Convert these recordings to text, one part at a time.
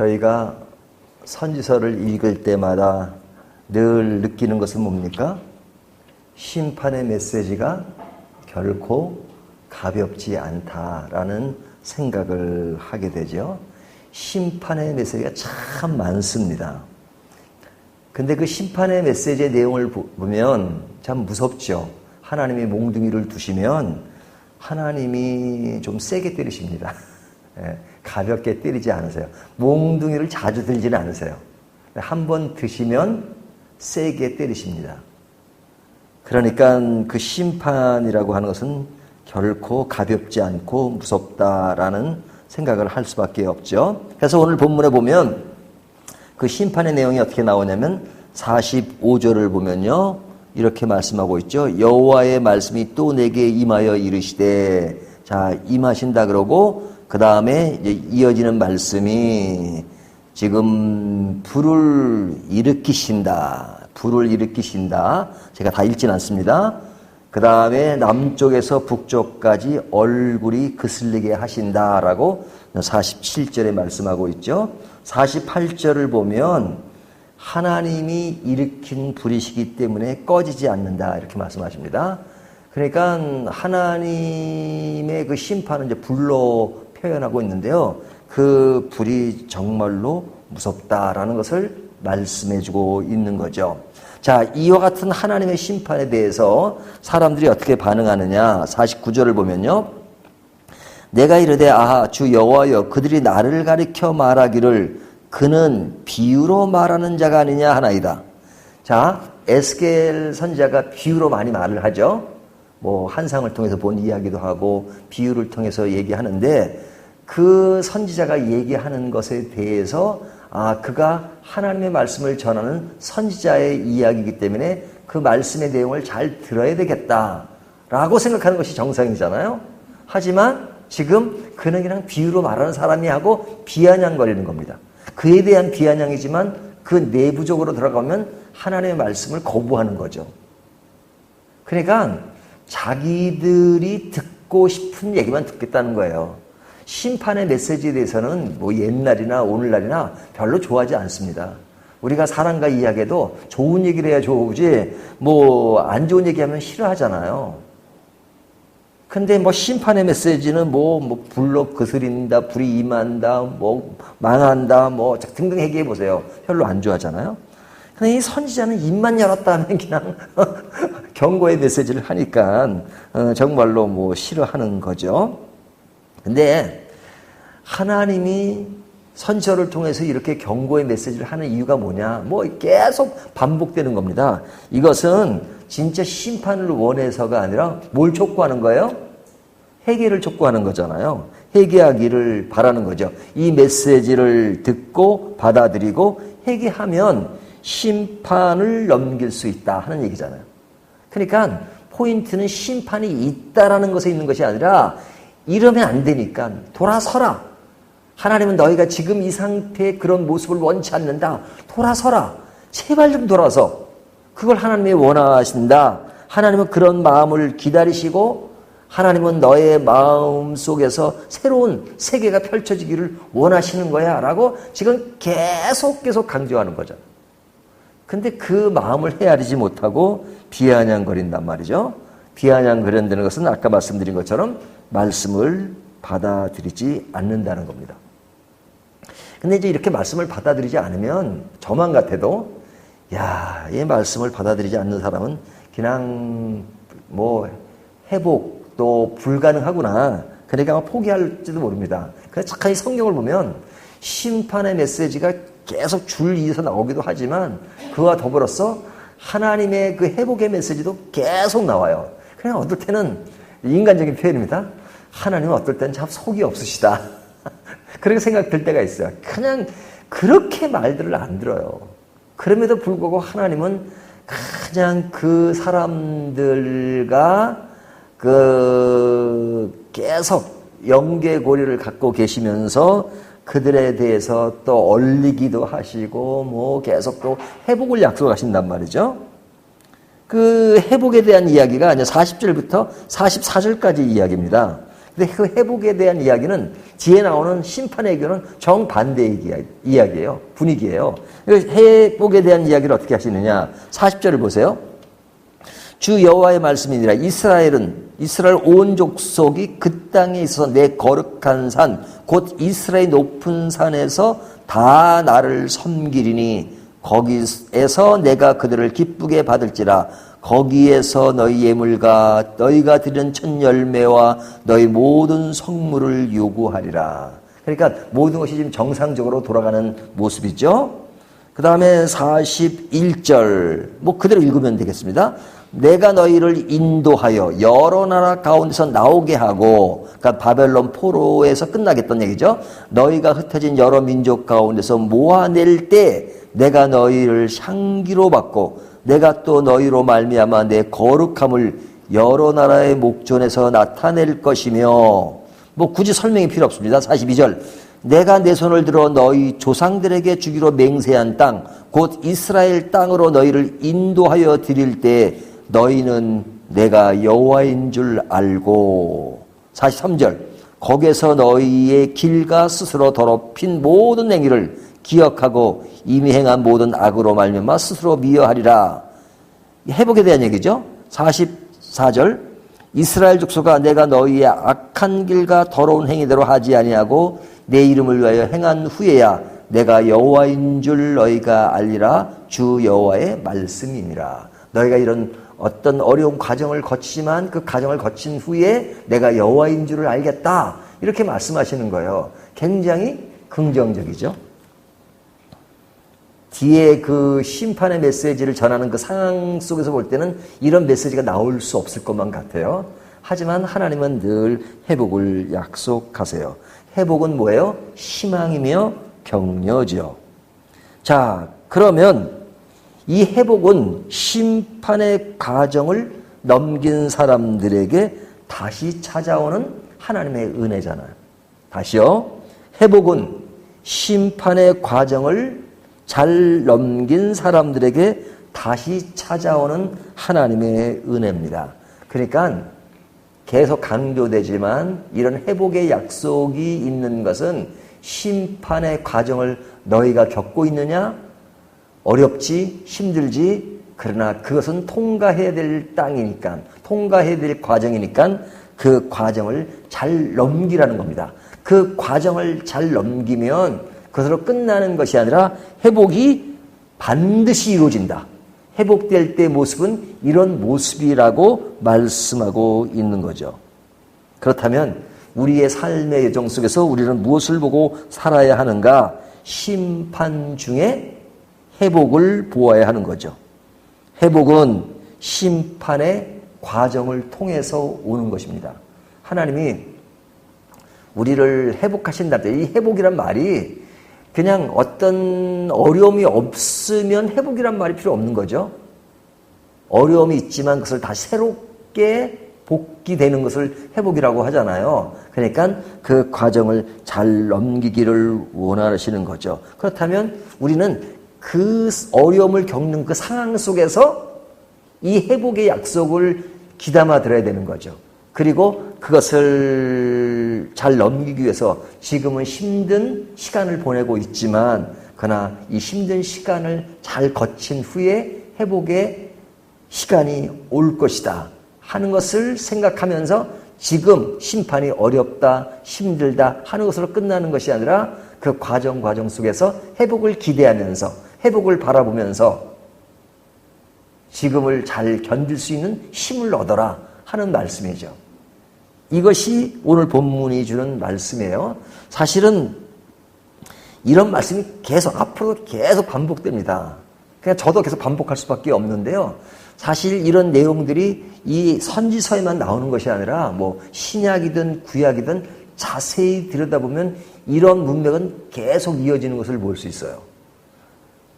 저희가 선지서를 읽을 때마다 늘 느끼는 것은 뭡니까? 심판의 메시지가 결코 가볍지 않다라는 생각을 하게 되죠. 심판의 메시지가 참 많습니다. 근데 그 심판의 메시지의 내용을 보면 참 무섭죠. 하나님이 몽둥이를 두시면 하나님이 좀 세게 때리십니다. 가볍게 때리지 않으세요. 몽둥이를 자주 들지는 않으세요. 한 번 드시면 세게 때리십니다. 그러니까 그 심판이라고 하는 것은 결코 가볍지 않고 무섭다라는 생각을 할 수밖에 없죠. 그래서 오늘 본문에 보면 그 심판의 내용이 어떻게 나오냐면 45절을 보면요. 이렇게 말씀하고 있죠. 여호와의 말씀이 또 내게 임하여 이르시되, 자, 임하신다 그러고 그 다음에 이제 이어지는 말씀이 지금 불을 일으키신다. 제가 다 읽진 않습니다. 그 다음에 남쪽에서 북쪽까지 얼굴이 그슬리게 하신다라고 47절에 말씀하고 있죠. 48절을 보면 하나님이 일으킨 불이시기 때문에 꺼지지 않는다 이렇게 말씀하십니다. 그러니까 하나님의 그 심판은 이제 불로 표현하고 있는데요. 그 불이 정말로 무섭다라는 것을 말씀해주고 있는 거죠. 자, 이와 같은 하나님의 심판에 대해서 사람들이 어떻게 반응하느냐. 49절을 보면요. 내가 이르되 아하 주 여호와여 그들이 나를 가리켜 말하기를 그는 비유로 말하는 자가 아니냐 하나이다. 자, 에스겔 선지자가 비유로 많이 말을 하죠. 뭐 환상을 통해서 본 이야기도 하고 비유를 통해서 얘기하는데 그 선지자가 얘기하는 것에 대해서 그가 하나님의 말씀을 전하는 선지자의 이야기이기 때문에 그 말씀의 내용을 잘 들어야 되겠다라고 생각하는 것이 정상이잖아요. 하지만 지금 그는 그냥 비유로 말하는 사람이 하고 비아냥거리는 겁니다. 그에 대한 비아냥이지만 그 내부적으로 들어가면 하나님의 말씀을 거부하는 거죠. 그러니까 자기들이 듣고 싶은 얘기만 듣겠다는 거예요. 심판의 메시지에 대해서는 뭐 옛날이나 오늘날이나 별로 좋아하지 않습니다. 우리가 사람과 이야기해도 좋은 얘기를 해야 좋으지 뭐 안 좋은 얘기하면 싫어하잖아요. 근데 뭐 심판의 메시지는 뭐 불로 그스린다, 불이 임한다, 뭐 망한다, 뭐 등등 얘기해 보세요. 별로 안 좋아하잖아요. 근데 이 선지자는 입만 열었다 하면 그냥 경고의 메시지를 하니까 정말로 뭐 싫어하는 거죠. 근데 하나님이 선지자를 통해서 이렇게 경고의 메시지를 하는 이유가 뭐냐? 뭐 계속 반복되는 겁니다. 이것은 진짜 심판을 원해서가 아니라 뭘 촉구하는 거예요? 회개를 촉구하는 거잖아요. 회개하기를 바라는 거죠. 이 메시지를 듣고 받아들이고 회개하면 심판을 넘길 수 있다 하는 얘기잖아요. 그러니까 포인트는 심판이 있다라는 것에 있는 것이 아니라 이러면 안 되니까 돌아서라. 하나님은 너희가 지금 이 상태의 그런 모습을 원치 않는다. 돌아서라. 제발 좀 돌아서. 그걸 하나님이 원하신다. 하나님은 그런 마음을 기다리시고 하나님은 너의 마음 속에서 새로운 세계가 펼쳐지기를 원하시는 거야 라고 지금 계속 강조하는 거죠. 근데 그 마음을 헤아리지 못하고 비아냥거린단 말이죠. 비아냥거린다는 것은 아까 말씀드린 것처럼 말씀을 받아들이지 않는다는 겁니다. 근데 이제 이렇게 말씀을 받아들이지 않으면 저만 같아도 이 말씀을 받아들이지 않는 사람은 그냥 뭐 회복도 불가능하구나. 그러니까 아마 포기할지도 모릅니다. 그래서 착하게 성경을 보면 심판의 메시지가 계속 줄 이어서 나오기도 하지만 그와 더불어서 하나님의 그 회복의 메시지도 계속 나와요. 그냥 어떨 때는 인간적인 표현입니다. 하나님은 어떨 때는 참 속이 없으시다. 그렇게 생각될 때가 있어요. 그냥 그렇게 말들을 안 들어요. 그럼에도 불구하고 하나님은 그냥 그 사람들과 계속 영계고리를 갖고 계시면서 그들에 대해서 또 얼리기도 하시고 뭐 계속 또 회복을 약속하신단 말이죠. 그 회복에 대한 이야기가 이제 40절부터 44절까지 이야기입니다. 근데 그 회복에 대한 이야기는 뒤에 나오는 심판의 교는 정반대의 이야기예요. 분위기예요. 회복에 대한 이야기를 어떻게 하시느냐. 40절을 보세요. 주 여호와의 말씀이니라. 이스라엘 온 족속이 그 땅에 있어서 내 거룩한 산 곧 이스라엘 높은 산에서 다 나를 섬기리니 거기에서 내가 그들을 기쁘게 받을지라. 거기에서 너희 예물과 너희가 드리는 첫 열매와 너희 모든 성물을 요구하리라. 그러니까 모든 것이 지금 정상적으로 돌아가는 모습이죠. 그 다음에 41절 그대로 읽으면 되겠습니다. 내가 너희를 인도하여 여러 나라 가운데서 나오게 하고, 그러니까 바벨론 포로에서 끝나겠다는 얘기죠. 너희가 흩어진 여러 민족 가운데서 모아낼 때 내가 너희를 향기로 받고 내가 또 너희로 말미암아 내 거룩함을 여러 나라의 목전에서 나타낼 것이며, 굳이 설명이 필요 없습니다. 42절 내가 내 손을 들어 너희 조상들에게 주기로 맹세한 땅 곧 이스라엘 땅으로 너희를 인도하여 드릴 때 너희는 내가 여호와인 줄 알고. 43절 거기서 너희의 길과 스스로 더럽힌 모든 행위를 기억하고 이미 행한 모든 악으로 말미암아 스스로 미워하리라. 회복에 대한 얘기죠. 44절 이스라엘 족속아 내가 너희의 악한 길과 더러운 행위대로 하지 아니하고 내 이름을 위하여 행한 후에야 내가 여호와인 줄 너희가 알리라. 주 여호와의 말씀이니라. 너희가 이런 어떤 어려운 과정을 거치지만 그 과정을 거친 후에 내가 여호와인 줄을 알겠다. 이렇게 말씀하시는 거예요. 굉장히 긍정적이죠. 뒤에 그 심판의 메시지를 전하는 그 상황 속에서 볼 때는 이런 메시지가 나올 수 없을 것만 같아요. 하지만 하나님은 늘 회복을 약속하세요. 회복은 뭐예요? 희망이며 격려죠. 자, 그러면 이 회복은 심판의 과정을 넘긴 사람들에게 다시 찾아오는 하나님의 은혜잖아요. 다시요. 회복은 심판의 과정을 잘 넘긴 사람들에게 다시 찾아오는 하나님의 은혜입니다. 그러니까 계속 강조되지만 이런 회복의 약속이 있는 것은 심판의 과정을 너희가 겪고 있느냐? 어렵지, 힘들지, 그러나 그것은 통과해야 될 땅이니까, 통과해야 될 과정이니까 그 과정을 잘 넘기라는 겁니다. 그 과정을 잘 넘기면 그것으로 끝나는 것이 아니라 회복이 반드시 이루어진다. 회복될 때 모습은 이런 모습이라고 말씀하고 있는 거죠. 그렇다면 우리의 삶의 여정 속에서 우리는 무엇을 보고 살아야 하는가? 심판 중에 회복을 보아야 하는 거죠. 회복은 심판의 과정을 통해서 오는 것입니다. 하나님이 우리를 회복하신다. 이 회복이란 말이 그냥 어떤 어려움이 없으면 회복이란 말이 필요 없는 거죠. 어려움이 있지만 그것을 다시 새롭게 복귀되는 것을 회복이라고 하잖아요. 그러니까 그 과정을 잘 넘기기를 원하시는 거죠. 그렇다면 우리는 그 어려움을 겪는 그 상황 속에서 이 회복의 약속을 귀담아 들어야 되는 거죠. 그리고 그것을 잘 넘기기 위해서 지금은 힘든 시간을 보내고 있지만 그러나 이 힘든 시간을 잘 거친 후에 회복의 시간이 올 것이다 하는 것을 생각하면서 지금 심판이 어렵다, 힘들다 하는 것으로 끝나는 것이 아니라 그 과정 속에서 회복을 기대하면서 회복을 바라보면서 지금을 잘 견딜 수 있는 힘을 얻어라 하는 말씀이죠. 이것이 오늘 본문이 주는 말씀이에요. 사실은 이런 말씀이 계속 앞으로 계속 반복됩니다. 그냥 저도 계속 반복할 수밖에 없는데요. 사실 이런 내용들이 이 선지서에만 나오는 것이 아니라 신약이든 구약이든 자세히 들여다보면 이런 문맥은 계속 이어지는 것을 볼 수 있어요.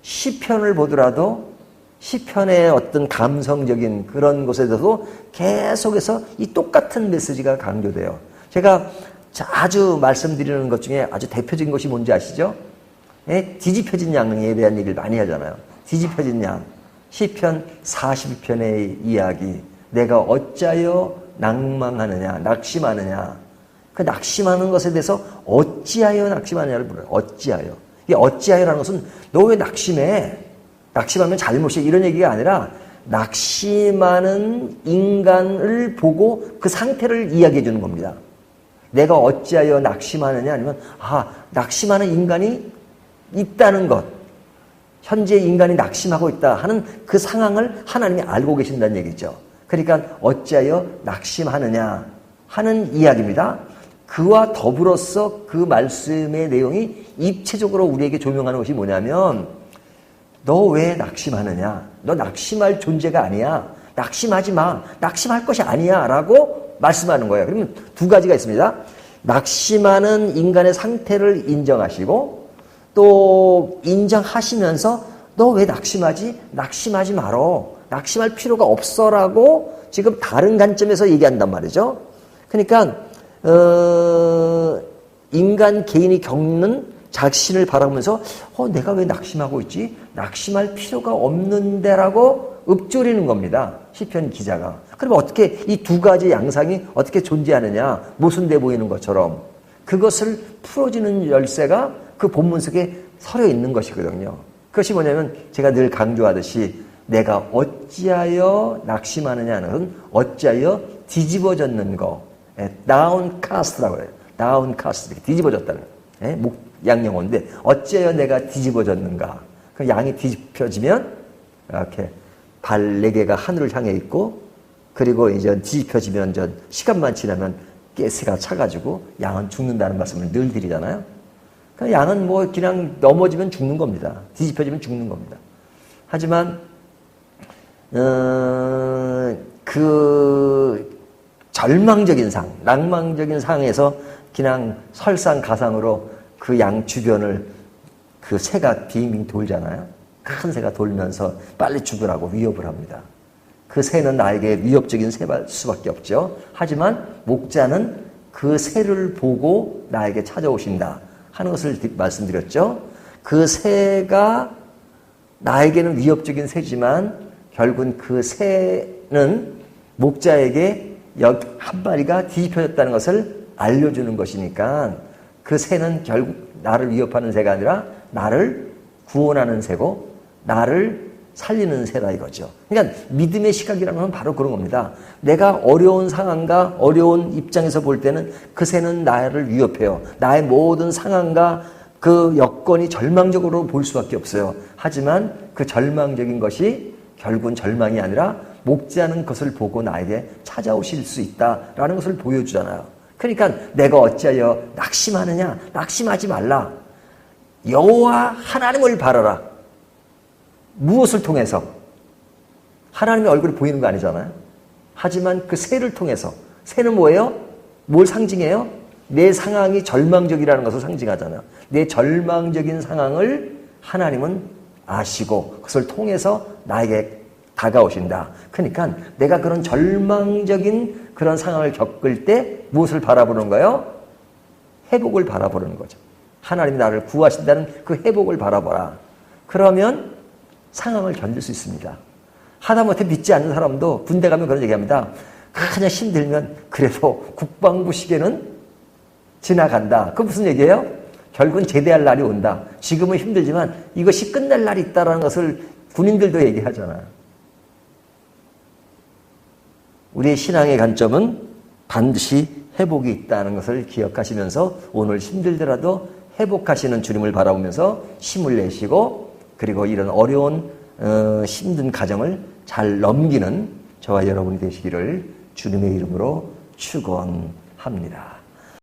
시편을 보더라도 시편의 어떤 감성적인 그런 것에 대해서도 계속해서 이 똑같은 메시지가 강조돼요. 제가 자주 말씀드리는 것 중에 아주 대표적인 것이 뭔지 아시죠? 뒤집혀진 양에 대한 얘기를 많이 하잖아요. 뒤집혀진 양. 시편 41편의 이야기. 내가 어찌하여 낭망하느냐, 낙심하느냐. 그 낙심하는 것에 대해서 어찌하여 낙심하냐를 물어요. 어찌하여. 이 어찌하여라는 것은 너 왜 낙심해? 낙심하면 잘못이야. 이런 얘기가 아니라 낙심하는 인간을 보고 그 상태를 이야기해 주는 겁니다. 내가 어찌하여 낙심하느냐 아니면 낙심하는 인간이 있다는 것. 현재 인간이 낙심하고 있다 하는 그 상황을 하나님이 알고 계신다는 얘기죠. 그러니까 어찌하여 낙심하느냐 하는 이야기입니다. 그와 더불어서 그 말씀의 내용이 입체적으로 우리에게 조명하는 것이 뭐냐면 너 왜 낙심하느냐? 너 낙심할 존재가 아니야. 낙심하지 마. 낙심할 것이 아니야. 라고 말씀하는 거예요. 그러면 두 가지가 있습니다. 낙심하는 인간의 상태를 인정하시고 또 인정하시면서 너 왜 낙심하지? 낙심하지 말어. 낙심할 필요가 없어라고 지금 다른 관점에서 얘기한단 말이죠. 그러니까 인간 개인이 겪는 자신을 바라보면서 내가 왜 낙심하고 있지? 낙심할 필요가 없는데라고 읊조리는 겁니다. 시편 기자가. 그럼 어떻게 이 두 가지 양상이 어떻게 존재하느냐? 모순돼 보이는 것처럼 그것을 풀어주는 열쇠가 그 본문 속에 서려 있는 것이거든요. 그것이 뭐냐면 제가 늘 강조하듯이 내가 어찌하여 낙심하느냐는 것은 어찌하여 뒤집어졌는 거. downcast라고 해요. downcast. 이렇게 뒤집어졌다는 거예요. 양영어인데 어찌하여 내가 뒤집어졌는가. 그 양이 뒤집혀지면 이렇게 발 4개가 하늘을 향해 있고 그리고 이제 뒤집혀지면 시간만 지나면 가스가 차가지고 양은 죽는다는 말씀을 늘 드리잖아요. 그 양은 그냥 넘어지면 죽는 겁니다. 뒤집혀지면 죽는 겁니다. 하지만 그 절망적인 낭망적인 상에서 그냥 설상가상으로 그 양 주변을 그 새가 빙빙 돌잖아요. 큰 새가 돌면서 빨리 죽으라고 위협을 합니다. 그 새는 나에게 위협적인 새일 수밖에 없죠. 하지만 목자는 그 새를 보고 나에게 찾아오신다 하는 것을 말씀드렸죠. 그 새가 나에게는 위협적인 새지만 결국은 그 새는 목자에게 한 마리가 뒤집혀졌다는 것을 알려주는 것이니까 그 새는 결국 나를 위협하는 새가 아니라 나를 구원하는 새고 나를 살리는 새다 이거죠. 그러니까 믿음의 시각이라는 건 바로 그런 겁니다. 내가 어려운 상황과 어려운 입장에서 볼 때는 그 새는 나를 위협해요. 나의 모든 상황과 그 여건이 절망적으로 볼 수밖에 없어요. 하지만 그 절망적인 것이 결국은 절망이 아니라 목자는 것을 보고 나에게 찾아오실 수 있다라는 것을 보여주잖아요. 그러니까 내가 어찌하여 낙심하느냐? 낙심하지 말라. 여호와 하나님을 바라라. 무엇을 통해서? 하나님의 얼굴이 보이는 거 아니잖아요. 하지만 그 새를 통해서. 새는 뭐예요? 뭘 상징해요? 내 상황이 절망적이라는 것을 상징하잖아요. 내 절망적인 상황을 하나님은 아시고 그것을 통해서 나에게 다가오신다. 그러니까 내가 그런 절망적인 그런 상황을 겪을 때 무엇을 바라보는 거예요? 회복을 바라보는 거죠. 하나님이 나를 구하신다는 그 회복을 바라보라. 그러면 상황을 견딜 수 있습니다. 하다못해 믿지 않는 사람도 군대 가면 그런 얘기합니다. 그냥 힘들면 그래도 국방부 시계는 지나간다. 그 무슨 얘기예요? 결국은 제대할 날이 온다. 지금은 힘들지만 이것이 끝날 날이 있다는 것을 군인들도 얘기하잖아요. 우리의 신앙의 관점은 반드시 회복이 있다는 것을 기억하시면서 오늘 힘들더라도 회복하시는 주님을 바라보면서 힘을 내시고 그리고 이런 어려운 힘든 가정을 잘 넘기는 저와 여러분이 되시기를 주님의 이름으로 축원합니다.